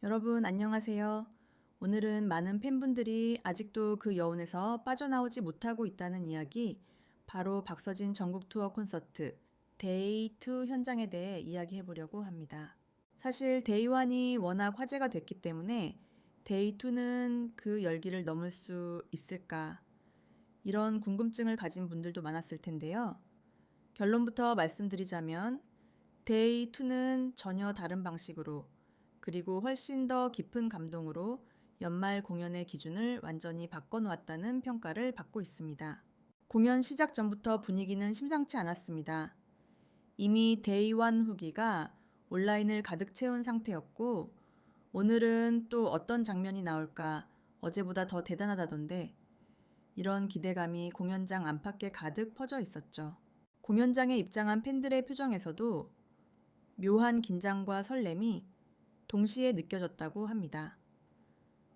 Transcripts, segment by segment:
여러분 안녕하세요. 오늘은 많은 팬분들이 아직도 그 여운에서 빠져나오지 못하고 있다는 이야기, 바로 박서진 전국 투어 콘서트 데이 2 현장에 대해 이야기해 보려고 합니다. 사실 데이 1이 워낙 화제가 됐기 때문에 데이 2는 그 열기를 넘을 수 있을까? 이런 궁금증을 가진 분들도 많았을 텐데요. 결론부터 말씀드리자면 데이 2는 전혀 다른 방식으로, 그리고 훨씬 더 깊은 감동으로 연말 공연의 기준을 완전히 바꿔놓았다는 평가를 받고 있습니다. 공연 시작 전부터 분위기는 심상치 않았습니다. 이미 데이 1 후기가 온라인을 가득 채운 상태였고, 오늘은 또 어떤 장면이 나올까 어제보다 더 대단하다던데, 이런 기대감이 공연장 안팎에 가득 퍼져 있었죠. 공연장에 입장한 팬들의 표정에서도 묘한 긴장과 설렘이 동시에 느껴졌다고 합니다.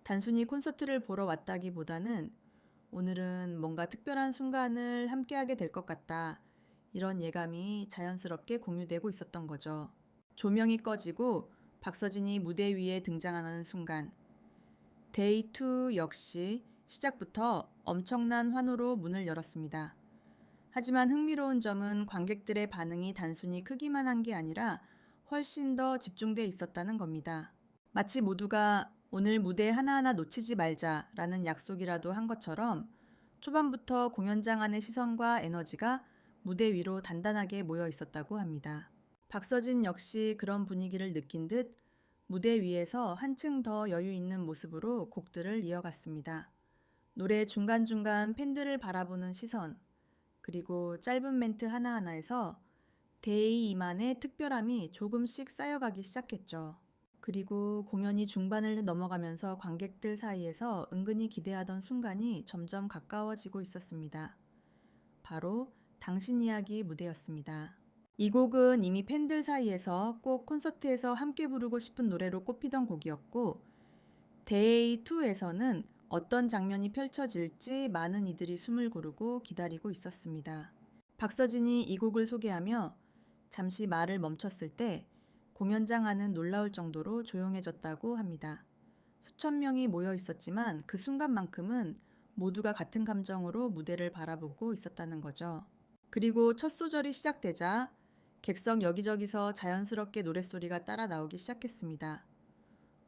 단순히 콘서트를 보러 왔다기보다는 오늘은 뭔가 특별한 순간을 함께하게 될 것 같다, 이런 예감이 자연스럽게 공유되고 있었던 거죠. 조명이 꺼지고 박서진이 무대 위에 등장하는 순간, 데이 2 역시 시작부터 엄청난 환호로 문을 열었습니다. 하지만 흥미로운 점은 관객들의 반응이 단순히 크기만 한 게 아니라 훨씬 더 집중돼 있었다는 겁니다. 마치 모두가 오늘 무대 하나하나 놓치지 말자라는 약속이라도 한 것처럼 초반부터 공연장 안의 시선과 에너지가 무대 위로 단단하게 모여 있었다고 합니다. 박서진 역시 그런 분위기를 느낀 듯 무대 위에서 한층 더 여유 있는 모습으로 곡들을 이어갔습니다. 노래 중간중간 팬들을 바라보는 시선, 그리고 짧은 멘트 하나하나에서 데이 이만의 특별함이 조금씩 쌓여가기 시작했죠. 그리고 공연이 중반을 넘어가면서 관객들 사이에서 은근히 기대하던 순간이 점점 가까워지고 있었습니다. 바로 당신 이야기 무대였습니다. 이 곡은 이미 팬들 사이에서 꼭 콘서트에서 함께 부르고 싶은 노래로 꼽히던 곡이었고, 데이 2에서는 어떤 장면이 펼쳐질지 많은 이들이 숨을 고르고 기다리고 있었습니다. 박서진이 이 곡을 소개하며 잠시 말을 멈췄을 때 공연장 안은 놀라울 정도로 조용해졌다고 합니다. 수천 명이 모여 있었지만 그 순간만큼은 모두가 같은 감정으로 무대를 바라보고 있었다는 거죠. 그리고 첫 소절이 시작되자 객석 여기저기서 자연스럽게 노랫소리가 따라 나오기 시작했습니다.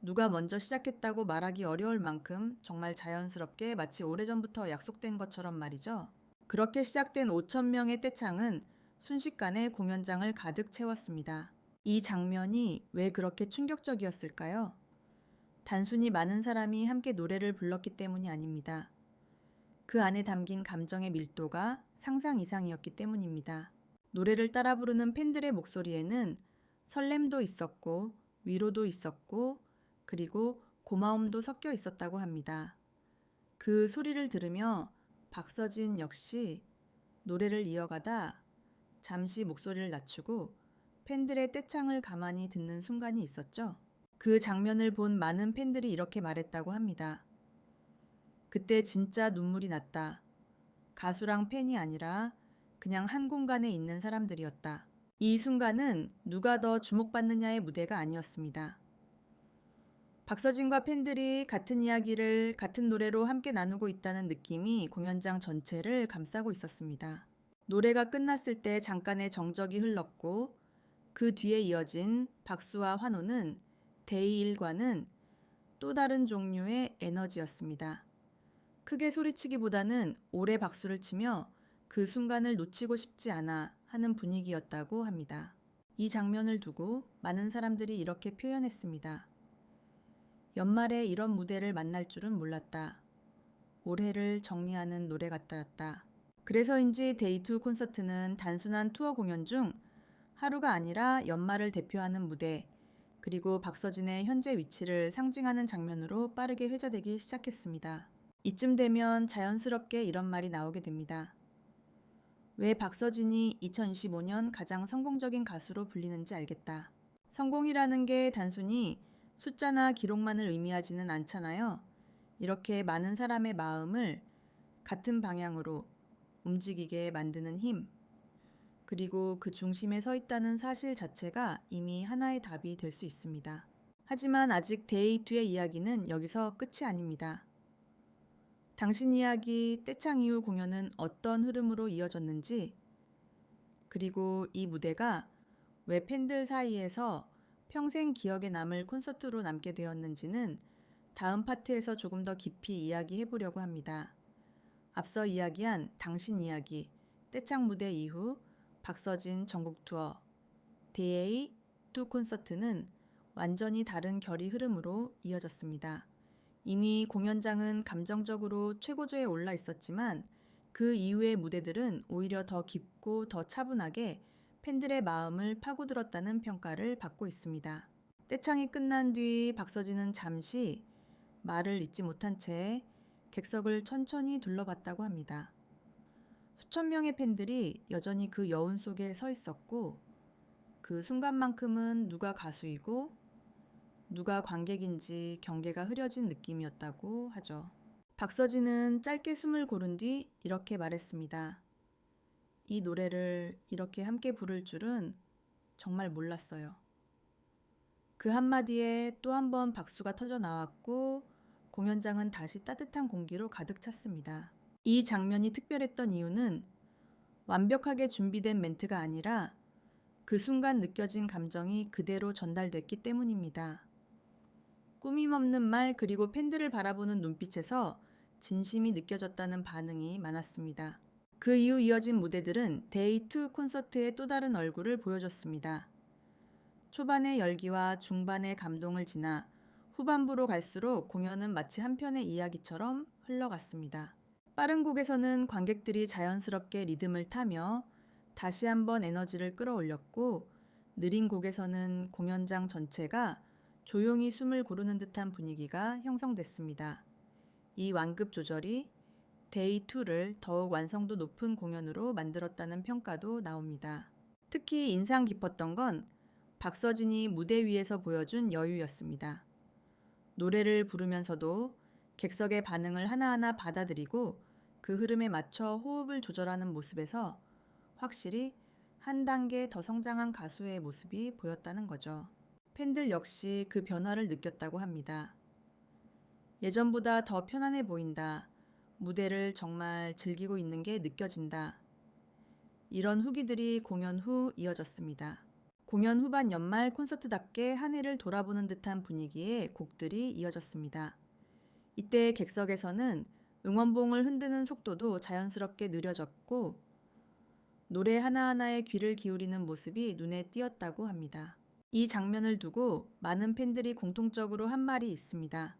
누가 먼저 시작했다고 말하기 어려울 만큼 정말 자연스럽게, 마치 오래전부터 약속된 것처럼 말이죠. 그렇게 시작된 5천 명의 떼창은 순식간에 공연장을 가득 채웠습니다. 이 장면이 왜 그렇게 충격적이었을까요? 단순히 많은 사람이 함께 노래를 불렀기 때문이 아닙니다. 그 안에 담긴 감정의 밀도가 상상 이상이었기 때문입니다. 노래를 따라 부르는 팬들의 목소리에는 설렘도 있었고, 위로도 있었고, 그리고 고마움도 섞여 있었다고 합니다. 그 소리를 들으며 박서진 역시 노래를 이어가다 잠시 목소리를 낮추고 팬들의 떼창을 가만히 듣는 순간이 있었죠. 그 장면을 본 많은 팬들이 이렇게 말했다고 합니다. 그때 진짜 눈물이 났다. 가수랑 팬이 아니라 그냥 한 공간에 있는 사람들이었다. 이 순간은 누가 더 주목받느냐의 무대가 아니었습니다. 박서진과 팬들이 같은 이야기를 같은 노래로 함께 나누고 있다는 느낌이 공연장 전체를 감싸고 있었습니다. 노래가 끝났을 때 잠깐의 정적이 흘렀고, 그 뒤에 이어진 박수와 환호는 데이 1과는 또 다른 종류의 에너지였습니다. 크게 소리치기보다는 오래 박수를 치며 그 순간을 놓치고 싶지 않아 하는 분위기였다고 합니다. 이 장면을 두고 많은 사람들이 이렇게 표현했습니다. 연말에 이런 무대를 만날 줄은 몰랐다. 올해를 정리하는 노래 같았다. 그래서인지 데이2 콘서트는 단순한 투어 공연 중 하루가 아니라 연말을 대표하는 무대, 그리고 박서진의 현재 위치를 상징하는 장면으로 빠르게 회자되기 시작했습니다. 이쯤 되면 자연스럽게 이런 말이 나오게 됩니다. 왜 박서진이 2025년 가장 성공적인 가수로 불리는지 알겠다. 성공이라는 게 단순히 숫자나 기록만을 의미하지는 않잖아요. 이렇게 많은 사람의 마음을 같은 방향으로 움직이게 만드는 힘, 그리고 그 중심에 서 있다는 사실 자체가 이미 하나의 답이 될 수 있습니다. 하지만 아직 데이2의 이야기는 여기서 끝이 아닙니다. 당신 이야기 떼창 이후 공연은 어떤 흐름으로 이어졌는지, 그리고 이 무대가 왜 팬들 사이에서 평생 기억에 남을 콘서트로 남게 되었는지는 다음 파트에서 조금 더 깊이 이야기해 보려고 합니다. 앞서 이야기한 당신 이야기, 떼창 무대 이후 박서진 전국 투어, 데이2 콘서트는 완전히 다른 결의 흐름으로 이어졌습니다. 이미 공연장은 감정적으로 최고조에 올라 있었지만 그 이후의 무대들은 오히려 더 깊고 더 차분하게 팬들의 마음을 파고들었다는 평가를 받고 있습니다. 떼창이 끝난 뒤 박서진은 잠시 말을 잇지 못한 채 객석을 천천히 둘러봤다고 합니다. 수천 명의 팬들이 여전히 그 여운 속에 서 있었고 그 순간만큼은 누가 가수이고 누가 관객인지 경계가 흐려진 느낌이었다고 하죠. 박서진은 짧게 숨을 고른 뒤 이렇게 말했습니다. 이 노래를 이렇게 함께 부를 줄은 정말 몰랐어요. 그 한마디에 또 한 번 박수가 터져 나왔고 공연장은 다시 따뜻한 공기로 가득 찼습니다. 이 장면이 특별했던 이유는 완벽하게 준비된 멘트가 아니라 그 순간 느껴진 감정이 그대로 전달됐기 때문입니다. 꾸밈없는 말 그리고 팬들을 바라보는 눈빛에서 진심이 느껴졌다는 반응이 많았습니다. 그 이후 이어진 무대들은 데이2 콘서트의 또 다른 얼굴을 보여줬습니다. 초반의 열기와 중반의 감동을 지나 후반부로 갈수록 공연은 마치 한 편의 이야기처럼 흘러갔습니다. 빠른 곡에서는 관객들이 자연스럽게 리듬을 타며 다시 한번 에너지를 끌어올렸고 느린 곡에서는 공연장 전체가 조용히 숨을 고르는 듯한 분위기가 형성됐습니다. 이 완급 조절이 데이2를 더욱 완성도 높은 공연으로 만들었다는 평가도 나옵니다. 특히 인상 깊었던 건 박서진이 무대 위에서 보여준 여유였습니다. 노래를 부르면서도 객석의 반응을 하나하나 받아들이고 그 흐름에 맞춰 호흡을 조절하는 모습에서 확실히 한 단계 더 성장한 가수의 모습이 보였다는 거죠. 팬들 역시 그 변화를 느꼈다고 합니다. 예전보다 더 편안해 보인다. 무대를 정말 즐기고 있는 게 느껴진다. 이런 후기들이 공연 후 이어졌습니다. 공연 후반 연말 콘서트답게 한 해를 돌아보는 듯한 분위기의 곡들이 이어졌습니다. 이때 객석에서는 응원봉을 흔드는 속도도 자연스럽게 느려졌고 노래 하나하나에 귀를 기울이는 모습이 눈에 띄었다고 합니다. 이 장면을 두고 많은 팬들이 공통적으로 한 말이 있습니다.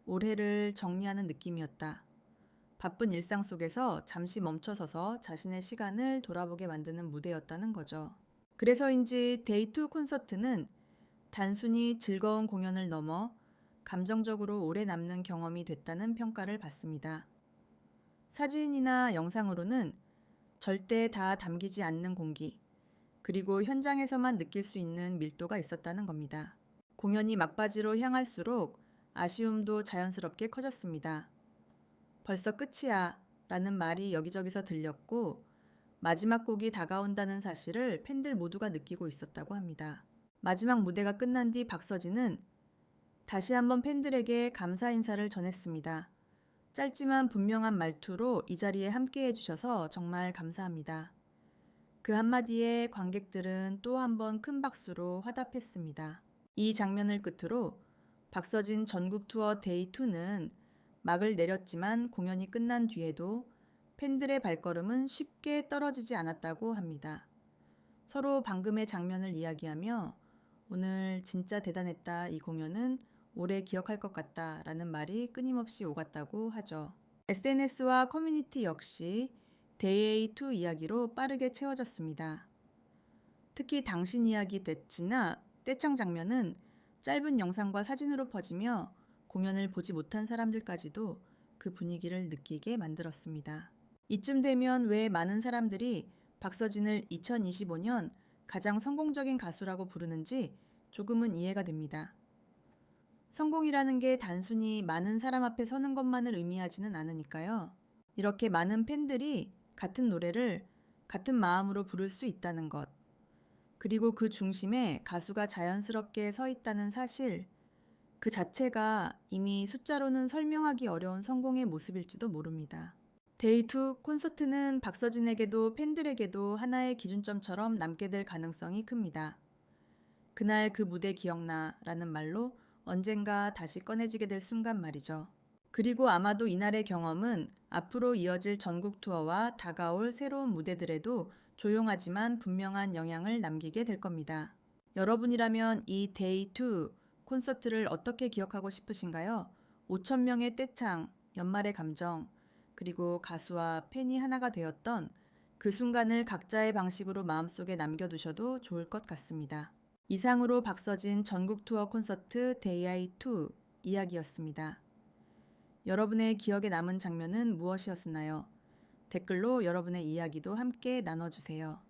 올해를 정리하는 느낌이었다. 바쁜 일상 속에서 잠시 멈춰서서 자신의 시간을 돌아보게 만드는 무대였다는 거죠. 그래서인지 데이2 콘서트는 단순히 즐거운 공연을 넘어 감정적으로 오래 남는 경험이 됐다는 평가를 받습니다. 사진이나 영상으로는 절대 다 담기지 않는 공기, 그리고 현장에서만 느낄 수 있는 밀도가 있었다는 겁니다. 공연이 막바지로 향할수록 아쉬움도 자연스럽게 커졌습니다. 벌써 끝이야 라는 말이 여기저기서 들렸고 마지막 곡이 다가온다는 사실을 팬들 모두가 느끼고 있었다고 합니다. 마지막 무대가 끝난 뒤 박서진은 다시 한번 팬들에게 감사 인사를 전했습니다. 짧지만 분명한 말투로 이 자리에 함께 해주셔서 정말 감사합니다. 그 한마디에 관객들은 또 한 번 큰 박수로 화답했습니다. 이 장면을 끝으로 박서진 전국 투어 데이2는 막을 내렸지만 공연이 끝난 뒤에도 팬들의 발걸음은 쉽게 떨어지지 않았다고 합니다. 서로 방금의 장면을 이야기하며 오늘 진짜 대단했다, 이 공연은 오래 기억할 것 같다 라는 말이 끊임없이 오갔다고 하죠. SNS와 커뮤니티 역시 데이2 이야기로 빠르게 채워졌습니다. 특히 당신 이야기 떼치나 떼창 장면은 짧은 영상과 사진으로 퍼지며 공연을 보지 못한 사람들까지도 그 분위기를 느끼게 만들었습니다. 이쯤 되면 왜 많은 사람들이 박서진을 2025년 가장 성공적인 가수라고 부르는지 조금은 이해가 됩니다. 성공이라는 게 단순히 많은 사람 앞에 서는 것만을 의미하지는 않으니까요. 이렇게 많은 팬들이 같은 노래를 같은 마음으로 부를 수 있다는 것, 그리고 그 중심에 가수가 자연스럽게 서 있다는 사실, 그 자체가 이미 숫자로는 설명하기 어려운 성공의 모습일지도 모릅니다. 데이 2 콘서트는 박서진에게도 팬들에게도 하나의 기준점처럼 남게 될 가능성이 큽니다. 그날 그 무대 기억나 라는 말로 언젠가 다시 꺼내지게 될 순간 말이죠. 그리고 아마도 이날의 경험은 앞으로 이어질 전국 투어와 다가올 새로운 무대들에도 조용하지만 분명한 영향을 남기게 될 겁니다. 여러분이라면 이 데이 2 콘서트를 어떻게 기억하고 싶으신가요? 5,000명의 떼창, 연말의 감정, 그리고 가수와 팬이 하나가 되었던 그 순간을 각자의 방식으로 마음속에 남겨두셔도 좋을 것 같습니다. 이상으로 박서진 전국 투어 콘서트 데이 2 이야기였습니다. 여러분의 기억에 남은 장면은 무엇이었나요? 댓글로 여러분의 이야기도 함께 나눠주세요.